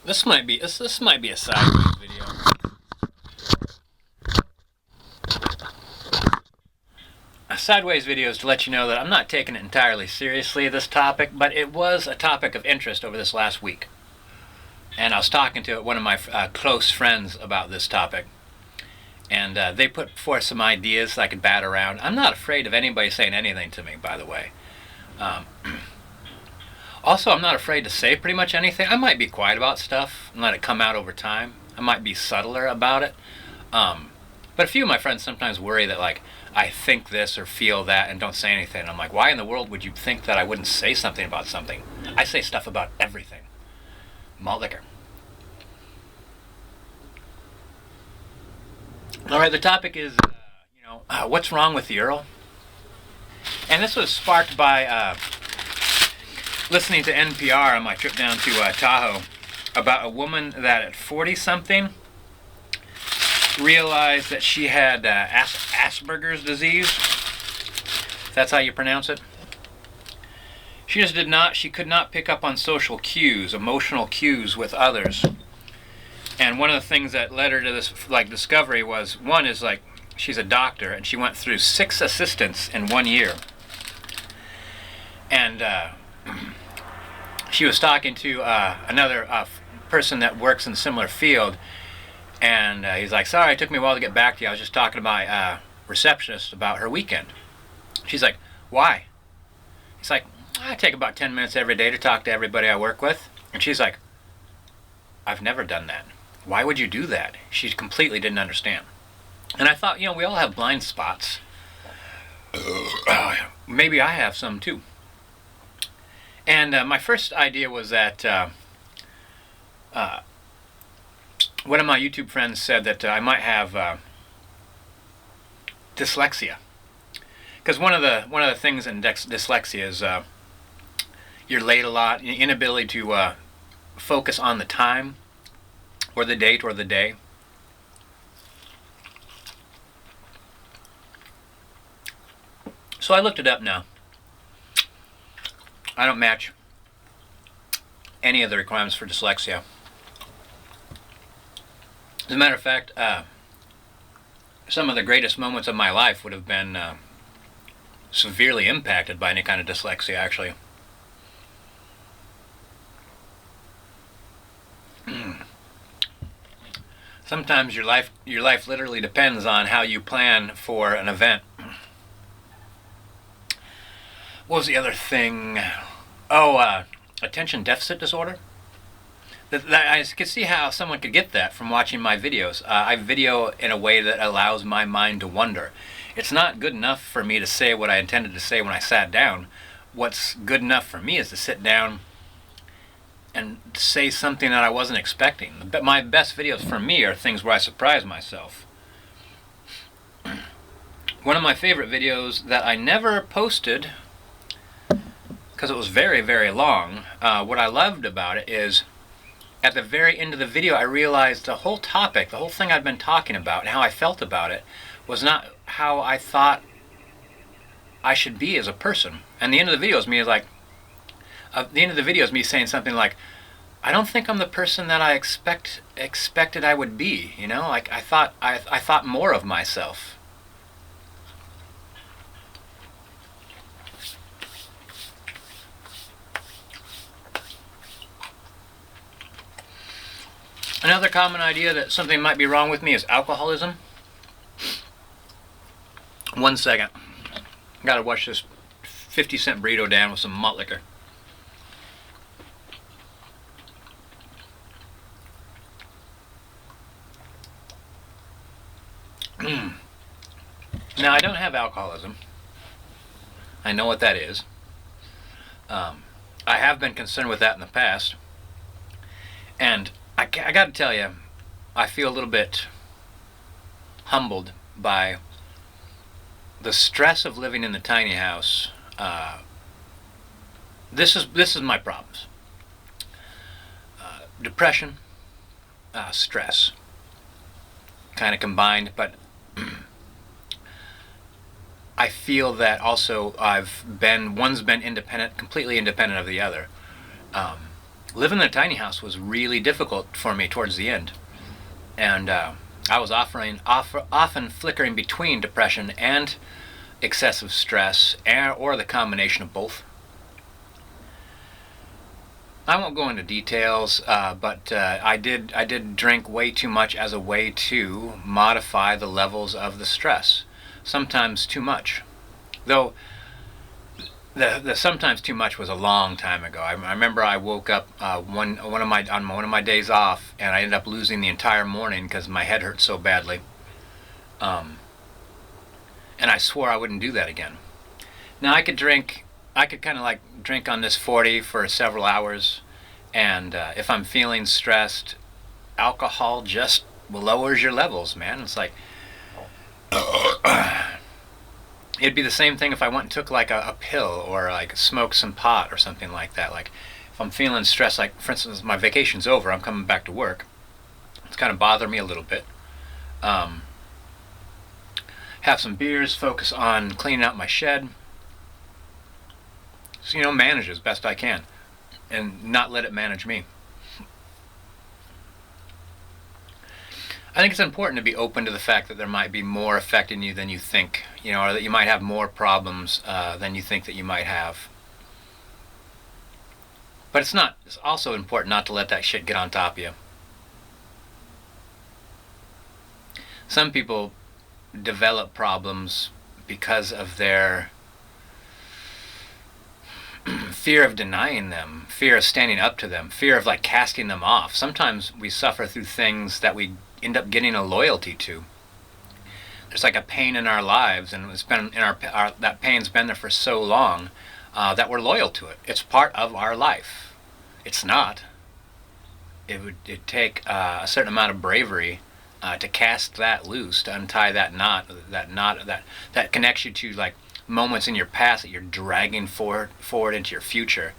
This might be a sideways video. A sideways video is to let you know that I'm not taking it entirely seriously, this topic, but it was a topic of interest over this last week. And I was talking to one of my close friends about this topic. And they put forth some ideas that I could bat around. I'm not afraid of anybody saying anything to me, by the way. Also, I'm not afraid to say pretty much anything. I might be quiet about stuff and let it come out over time. I might be subtler about it. But a few of my friends sometimes worry that, like, I think this or feel that and don't say anything. And I'm like, why in the world would you think that I wouldn't say something about something? I say stuff about everything. Malt liquor. All right, the topic is, what's wrong with the Earl? And this was sparked by listening to NPR on my trip down to Tahoe about a woman that at 40-something realized that she had Asperger's disease. That's how you pronounce it. She could not pick up on social cues, emotional cues with others. And one of the things that led her to this discovery was, one is she's a doctor and she went through 6 assistants in 1 year. And she was talking to another person that works in a similar field, and he's like, sorry, it took me a while to get back to you. I was just talking to my receptionist about her weekend. She's like, why? He's like, I take about 10 minutes every day to talk to everybody I work with. And she's like, I've never done that. Why would you do that? She completely didn't understand. And I thought, we all have blind spots. Maybe I have some too. And my first idea was that one of my YouTube friends said that I might have dyslexia. Because one of the things in dyslexia is you're late a lot, inability to focus on the time or the date or the day. So I looked it up now. I don't match any of the requirements for dyslexia. As a matter of fact, some of the greatest moments of my life would have been severely impacted by any kind of dyslexia, actually. Sometimes your life literally depends on how you plan for an event. What was the other thing? Attention deficit disorder. I could see how someone could get that from watching my videos. I video in a way that allows my mind to wander. It's not good enough for me to say what I intended to say when I sat down. What's good enough for me is to sit down and say something that I wasn't expecting. But my best videos for me are things where I surprise myself. One of my favorite videos that I never posted because it was very, very long, what I loved about it is at the very end of the video I realized the whole topic, the whole thing I'd been talking about and how I felt about it was not how I thought I should be as a person. And the end of the video is me saying something like, I don't think I'm the person that I expected I would be. I thought more of myself. Another common idea that something might be wrong with me is alcoholism. 1 second. Gotta wash this 50-cent burrito down with some malt liquor. Now, I don't have alcoholism. I know what that is. I have been concerned with that in the past. And I got to tell you, I feel a little bit humbled by the stress of living in the tiny house. This is my problems. Depression, stress, kind of combined, but I feel that also one's been independent, completely independent of the other. living in a tiny house was really difficult for me towards the end. And I was often flickering between depression and excessive stress, or the combination of both. I won't go into details, but I did drink way too much as a way to modify the levels of the stress. Sometimes too much, though. The sometimes too much was a long time ago. I remember I woke up on one of my days off, and I ended up losing the entire morning because my head hurt so badly. And I swore I wouldn't do that again. Now I could kind of like drink on this 40 for several hours, and if I'm feeling stressed, alcohol just lowers your levels, man. It's like it'd be the same thing if I went and took like a pill, or like smoked some pot or something like that. Like if I'm feeling stressed, like for instance, my vacation's over, I'm coming back to work. It's kind of bothering me a little bit. Have some beers, focus on cleaning out my shed. So, manage as best I can, and not let it manage me. I think it's important to be open to the fact that there might be more affecting you than you think, or that you might have more problems than you think that you might have. But it's also important not to let that shit get on top of you. Some people develop problems because of their fear of denying them, fear of standing up to them, fear of like casting them off. Sometimes we suffer through things that we end up getting a loyalty to. There's like a pain in our lives, and it's been in that pain's been there for so long that we're loyal to it. It's part of our life. It's not. It'd take a certain amount of bravery to cast that loose, to untie that knot that connects you to like moments in your past that you're dragging forward into your future.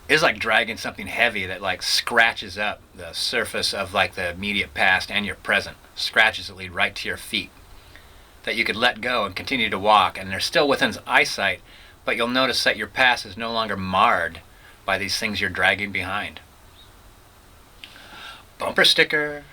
It's like dragging something heavy that like scratches up the surface of like the immediate past and your present. Scratches that lead right to your feet, that you could let go and continue to walk, and they're still within eyesight, but you'll notice that your past is no longer marred by these things you're dragging behind. Bumper sticker.